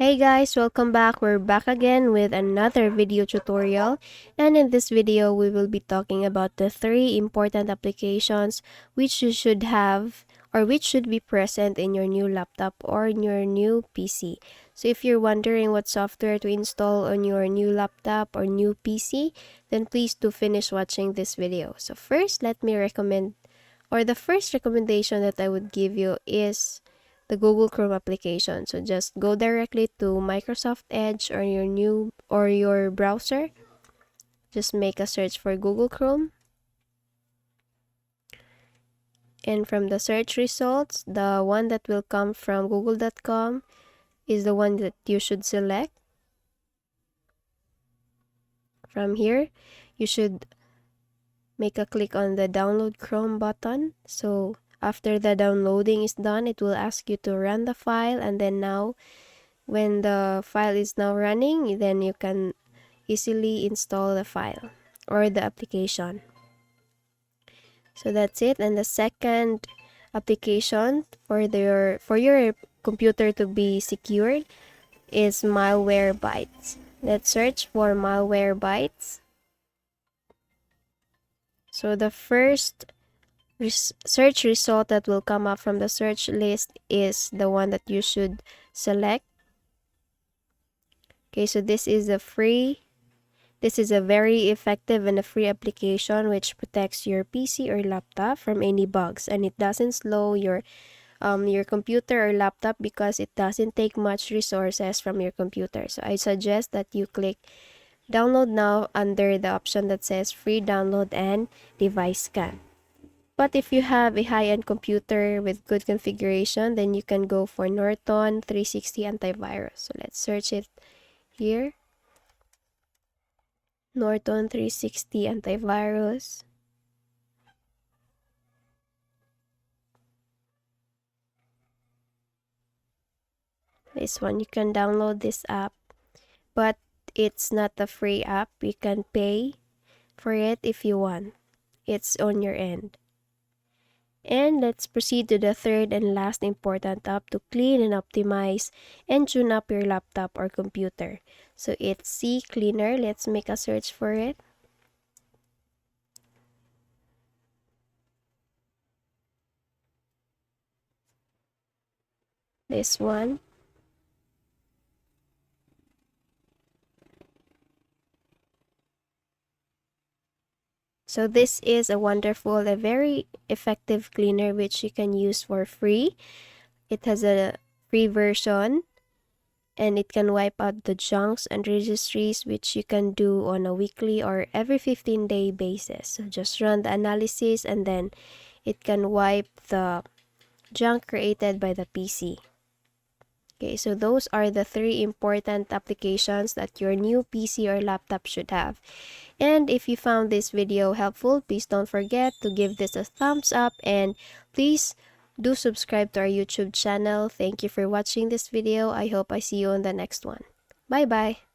Hey guys, welcome back. We're back again with another video tutorial, and in this video we will be talking about the three important applications which you should have or which should be present in your new laptop or in your new PC. So if you're wondering what software to install on your new laptop or new PC, then please do finish watching this video. So first, let me recommend, or the first recommendation that I would give you is the Google Chrome application. So just go directly to Microsoft Edge or your browser. Just make a search for Google Chrome. And from the search results, the one that will come from google.com is the one that you should select. From here, you should make a click on the download Chrome button. So after the downloading is done, it will ask you to run the file, and then now when the file is now running, then you can easily install the file or the application. So that's it. And the second application for your computer to be secured is Malwarebytes. Let's search for Malwarebytes. So the first search result that will come up from the search list is the one that you should select. Okay, so this is a very effective and a free application which protects your PC or laptop from any bugs, and it doesn't slow your computer or laptop because it doesn't take much resources from your computer. So I suggest that you click download now under the option that says free download and device scan. But if you have a high-end computer with good configuration, then you can go for Norton 360 antivirus. So let's search it here. Norton 360 antivirus. This one, you can download this app, but it's not a free app. You can pay for it if you want. It's on your end. And let's proceed to the third and last important app to clean and optimize and tune up your laptop or computer. So it's CCleaner. Let's make a search for it. This one. So this is a very effective cleaner which you can use for free. It has a free version, and it can wipe out the junks and registries, which you can do on a weekly or every 15-day basis. So just run the analysis, and then it can wipe the junk created by the PC. Okay, so those are the three important applications that your new PC or laptop should have. And if you found this video helpful, please don't forget to give this a thumbs up, and please do subscribe to our YouTube channel. Thank you for watching this video. I hope I see you on the next one. Bye bye.